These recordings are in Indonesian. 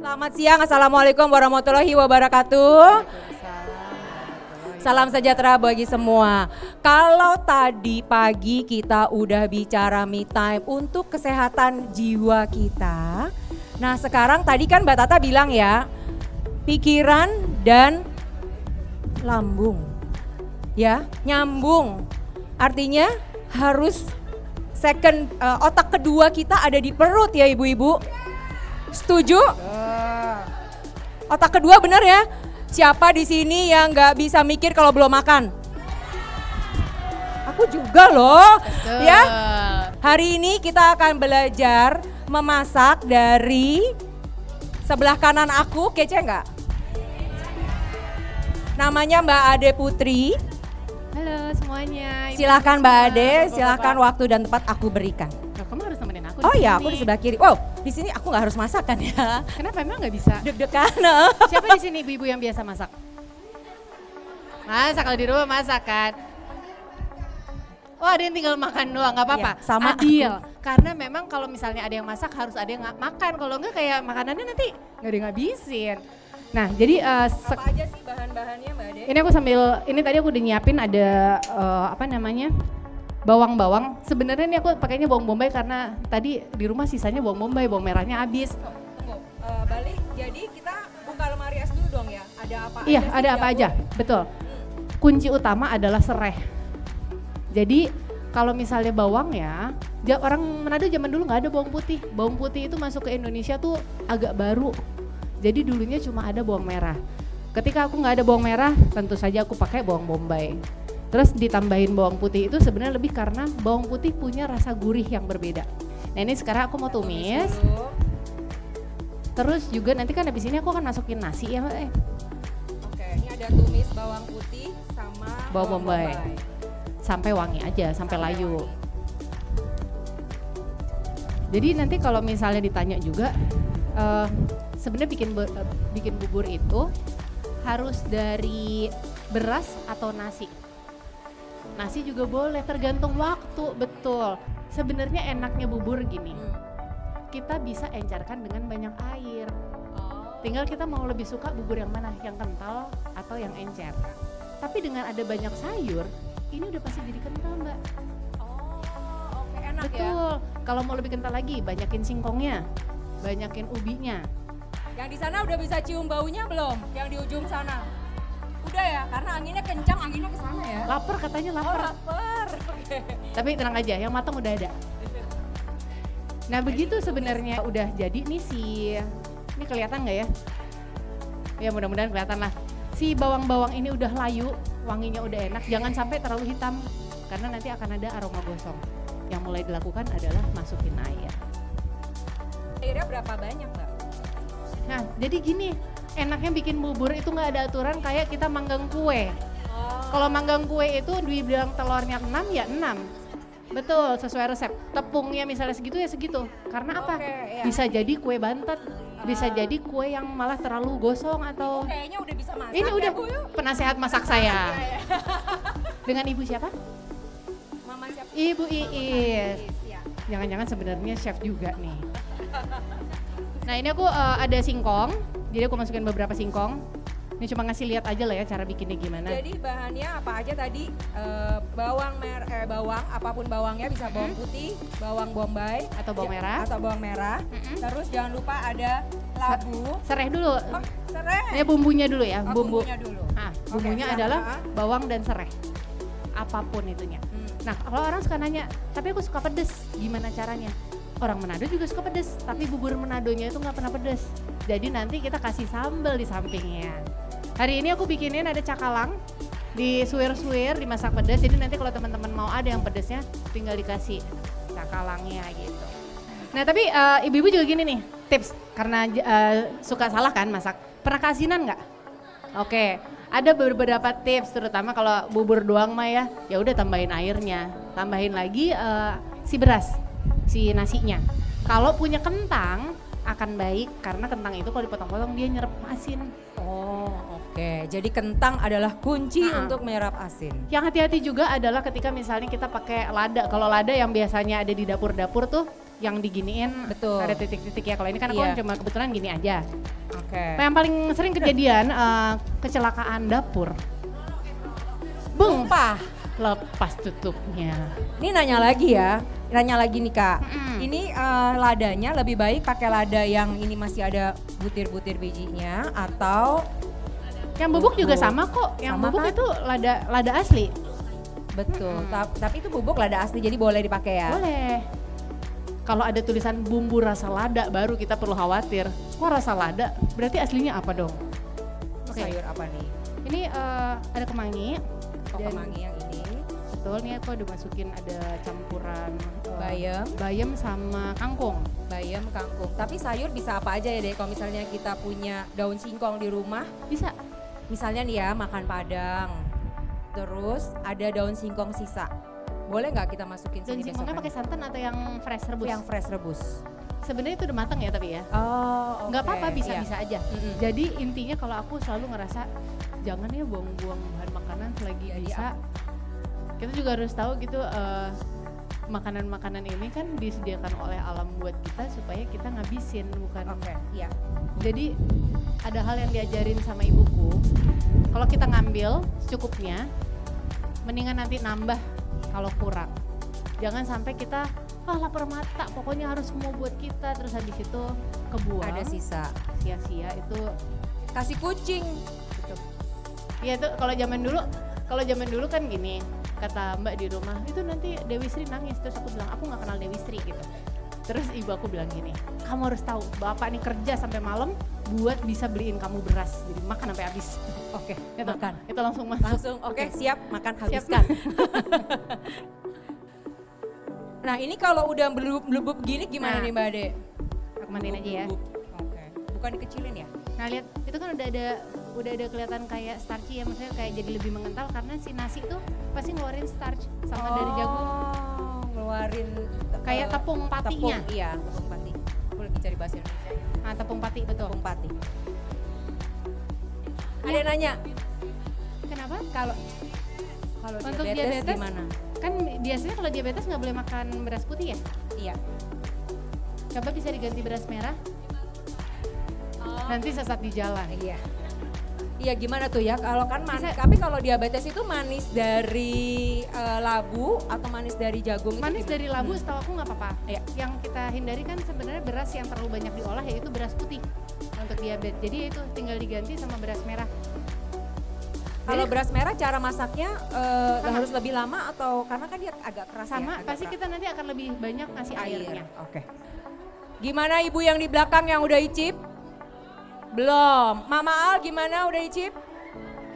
Selamat siang, Assalamualaikum warahmatullahi wabarakatuh. Salam sejahtera bagi semua. Kalau tadi pagi kita udah bicara me time untuk kesehatan jiwa kita. Nah sekarang tadi kan Mbak Tata bilang ya, pikiran dan lambung. Ya, nyambung. Artinya harus otak kedua kita ada di perut ya ibu-ibu. Setuju? Otak kedua benar ya? Siapa di sini yang nggak bisa mikir kalau belum makan? Aku juga loh. Betul. Ya. Hari ini kita akan belajar memasak dari sebelah kanan aku, kece nggak? Namanya Mbak Ade Putri. Halo semuanya. Silahkan Mbak Ade, silahkan waktu dan tempat aku berikan. Loh, kamu harus nemenin aku. Oh di iya, sini. aku di sebelah kiri. Wow, di sini aku nggak harus masak kan ya? Kenapa emang nggak bisa? Deg-degan. Siapa di sini ibu-ibu yang biasa masak? Masak kalau di rumah masak kan. Oh ada yang tinggal makan doang, nggak apa-apa. Iya, sama Adil. Karena memang kalau misalnya ada yang masak harus ada yang makan. Kalau enggak kayak makanannya nanti nggak ada yang ngabisin. Nah jadi Apa aja sih bahan-bahannya Mbak Ade? ini aku ini tadi aku udah nyiapin ada apa namanya? Bawang-bawang. Sebenarnya ini aku pakainya bawang bombay karena tadi di rumah sisanya bawang bombay, bawang merahnya habis. Tunggu, balik. Jadi kita buka lemari es dulu dong ya. Ada apa Iya, aja sih ada di apa dapur? aja, betul. Kunci utama adalah serai. Jadi kalau misalnya bawang ya, orang Manado zaman dulu nggak ada bawang putih. Bawang putih itu masuk ke Indonesia tuh agak baru. Jadi dulunya cuma ada bawang merah. Ketika aku nggak ada bawang merah, tentu saja aku pakai bawang bombay. Terus ditambahin bawang putih itu sebenarnya lebih karena bawang putih punya rasa gurih yang berbeda. Nah ini sekarang aku mau tumis. Dulu. Terus juga nanti kan habis ini aku akan masukin nasi ya Mbak. Oke, ini ada tumis bawang putih sama Bawang bombay. Sampai wangi aja, sampai layu. wangi. Jadi nanti kalau misalnya ditanya juga, sebenarnya bikin bubur itu harus dari beras atau nasi. Nasi juga boleh, tergantung waktu, betul. Sebenarnya enaknya bubur gini, kita bisa encerkan dengan banyak air. Oh. Tinggal kita mau lebih suka bubur yang mana, yang kental atau yang encer. Tapi dengan ada banyak sayur, ini udah pasti jadi kental Mbak. Oh, oke enak ya. Betul. Kalau mau lebih kental lagi, banyakin singkongnya, banyakin ubinya. Yang di sana udah bisa cium baunya belum? Yang di ujung sana. Udah ya, karena anginnya kencang, anginnya ke sana ya. Lapar katanya Oh, lapar. lapar. Oke. Tapi tenang aja, yang matang udah ada. Nah begitu sebenarnya udah jadi nih ini kelihatan nggak ya? Ya mudah-mudahan kelihatan lah. Si bawang-bawang ini udah layu, wanginya udah enak. Jangan sampai terlalu hitam karena nanti akan ada aroma gosong. Yang mulai dilakukan adalah masukin air. Airnya berapa banyak Mbak? Nah jadi gini, enaknya bikin bubur itu nggak ada aturan kayak kita manggang kue. Oh. Kalau manggang kue itu dibilang telurnya 6 ya 6. Betul, sesuai resep. Tepungnya misalnya segitu ya segitu. Karena apa? Oke, iya. Bisa jadi kue bantet, bisa jadi kue yang malah terlalu gosong atau Kayaknya udah bisa masak. ini ya, udah Bu, yuk. penasehat masak saya. Iya, iya. Dengan ibu siapa? Mama siapa? Ibu Iis. Ya. Jangan-jangan sebenarnya chef juga nih. Nah ini aku ada singkong, jadi aku masukin beberapa singkong. Ini cuma ngasih lihat aja lah ya cara bikinnya gimana. Jadi bahannya apa aja tadi? Bawang, apapun bawangnya bisa bawang putih, bawang bombay Atau bawang merah. atau bawang merah. Terus jangan lupa ada labu. Serai dulu. Oh, serai. Ini bumbunya dulu ya, Oh, bumbu. bumbunya dulu. Nah, bumbunya silakan. adalah bawang dan serai. Apapun itunya. Nah, kalau orang suka nanya, tapi aku suka pedes, gimana caranya? Orang Manado juga suka pedes, tapi bubur Manadonya itu nggak pernah pedes. Jadi nanti kita kasih sambal di sampingnya. Hari ini aku bikinin ada cakalang, disuir-suir, dimasak pedas. Jadi nanti kalau teman-teman mau ada yang pedesnya, tinggal dikasih cakalangnya gitu. Nah, tapi ibu-ibu juga gini nih, tips karena suka salah kan masak. Pernah keasinan nggak? Oke, ada beberapa tips terutama kalau bubur doang mah ya udah tambahin airnya, tambahin lagi si beras, si nasinya. Kalau punya kentang akan baik karena kentang itu kalau dipotong-potong dia nyerap asin. Oh, oke. Jadi kentang adalah kunci untuk menyerap asin. Yang hati-hati juga adalah ketika misalnya kita pakai lada. Kalau lada yang biasanya ada di dapur-dapur tuh yang diginiin Betul. ada titik-titik ya. Kalau ini kan aku Iya. cuma kebetulan gini aja. Oke. Yang paling sering kejadian kecelakaan dapur. Bung, Tumpah. lepas tutupnya. Ini nanya lagi nih Kak. Ini ladanya lebih baik pakai lada yang ini masih ada butir-butir bijinya atau Yang bubuk juga Bubuk. sama kok. Yang Sama bubuk kan? itu lada asli. betul. Tapi itu bubuk lada asli jadi boleh dipakai ya. Boleh. Kalau ada tulisan bumbu rasa lada baru kita perlu khawatir. Kok rasa lada? Berarti aslinya apa dong? Oke. Sayur apa nih? Ini ada kemangi. Oh, Dan- kemangi yang ini. Betul nih aku udah masukin ada campuran Bayam. bayam sama kangkung. Bayam, kangkung. Tapi sayur bisa apa aja ya deh kalau misalnya kita punya daun singkong di rumah. Bisa. Misalnya nih ya makan padang. Terus ada daun singkong sisa. Boleh nggak kita masukin Dan sini singkongnya besokan? pakai santan atau yang fresh rebus? Yang fresh rebus. Sebenarnya itu udah matang ya tapi ya. Oh, Nggak oke. apa-apa, Iya. bisa-bisa aja. Mm-mm. Jadi intinya kalau aku selalu ngerasa jangan ya buang-buang bahan makanan selagi Jadi bisa. Kita juga harus tahu gitu makanan-makanan ini kan disediakan oleh alam buat kita supaya kita ngabisin bukan. Oke, iya. Jadi ada hal yang diajarin sama ibuku. Kalau kita ngambil secukupnya, mendingan nanti nambah kalau kurang. Jangan sampai kita lapar mata, pokoknya harus semua buat kita terus habis itu kebuang. Ada sisa. Sia-sia itu. Kasih kucing. Gitu. Iya tuh kalau zaman dulu kan gini, kata Mbak di rumah, itu nanti Dewi Sri nangis. Terus aku bilang, aku nggak kenal Dewi Sri gitu. Terus ibu aku bilang gini, kamu harus tahu bapak nih kerja sampai malam buat bisa beliin kamu beras. Jadi makan sampai habis. Oke, Itu, makan. Itu langsung masuk. Langsung, oke, siap, makan, Siap. habiskan. Nah ini kalau udah belubuk gini gimana Nah. nih Mbak Ade? Aku mandiin aja ya. Oke, bukan dikecilin ya? Nah lihat, itu kan udah ada kelihatan kayak starchy ya, maksudnya kayak jadi lebih mengental karena si nasi tuh pasti ngeluarin starch sama dari jagung. Oh, ngeluarin Kayak tepung patinya. Tepung, iya, tepung pati. Aku lagi cari bahasa Indonesia. Nah tepung pati betul. Tepung pati. Ada yang nanya, Kenapa? kalau Untuk diabetes, diabetes, gimana? Kan biasanya kalau diabetes nggak boleh makan beras putih ya? Iya. Coba bisa diganti beras merah. Oh. Nanti sesat di jalan. Iya. Iya gimana tuh ya? Kalau kan Bisa. tapi kalau diabetes itu manis dari labu atau manis dari jagung? Manis itu dari gimana? labu setahu aku nggak apa-apa. Iya. Yang kita hindari kan sebenarnya beras yang terlalu banyak diolah yaitu beras putih untuk diabetes. Jadi itu tinggal diganti sama beras merah. Kalau Jadi- beras merah cara masaknya Sama. harus lebih lama atau karena kan dia agak keras ya? Sama, agak pasti keras. kita nanti akan lebih banyak ngasih airnya. Oke. Gimana ibu yang di belakang yang udah icip? Belum. Mama Al gimana udah icip?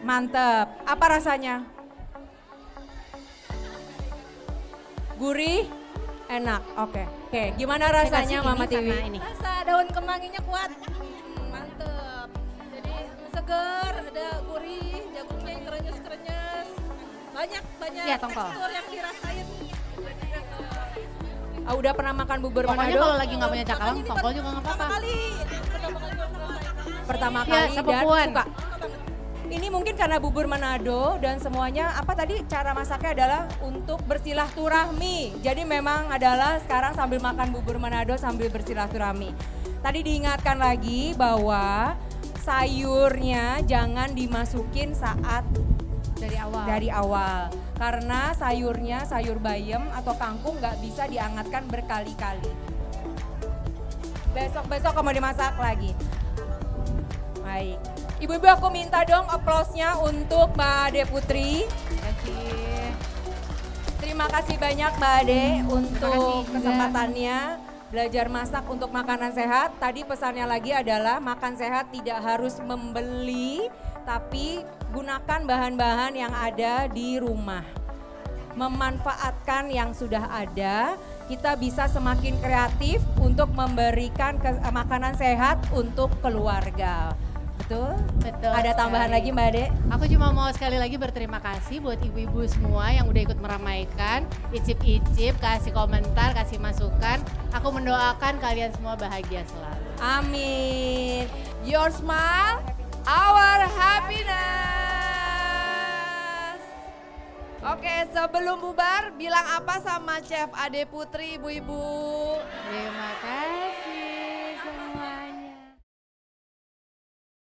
Mantep. Apa rasanya? Gurih? Enak. Oke. Oke, gimana Saya rasanya kasih Mama ini sama Tiwi? ini. Rasa daun kemanginya kuat, mantep. Jadi seger, ada gurih, jagungnya yang krenyes-krenyes. Banyak Iya, tongkol. tekstur yang dirasain. Udah pernah makan bubur Pokoknya Manado? kalau lagi nggak punya cakalang, Makanya ini tongkol juga nggak pertama apa-apa. kali, pertama kali gue ngerasain. Pertama Iya, kali dan sepupuan. suka. Ini mungkin karena bubur Manado dan semuanya apa tadi cara masaknya adalah untuk bersilaturahmi. Jadi memang adalah sekarang sambil makan bubur Manado sambil bersilaturahmi. Tadi diingatkan lagi bahwa sayurnya jangan dimasukin saat Dari awal. karena sayurnya sayur bayam atau kangkung nggak bisa dihangatkan berkali-kali. Besok mau dimasak lagi. Baik. Ibu-ibu aku minta dong aplausnya untuk Mbak Ade Putri. Terima kasih banyak Mbak Ade untuk kasih juga. kesempatannya belajar masak untuk makanan sehat. Tadi pesannya lagi adalah makan sehat tidak harus membeli, tapi gunakan bahan-bahan yang ada di rumah. Memanfaatkan yang sudah ada, kita bisa semakin kreatif untuk memberikan makanan sehat untuk keluarga. Betul? Betul Ada tambahan sekali. lagi Mbak Ade? Aku cuma mau sekali lagi berterima kasih buat ibu-ibu semua yang udah ikut meramaikan, icip-icip, kasih komentar, kasih masukan. Aku mendoakan kalian semua bahagia selalu. Amin. Your smile, our happiness. Oke, sebelum bubar bilang apa sama Chef Ade Putri ibu-ibu? Terima kasih.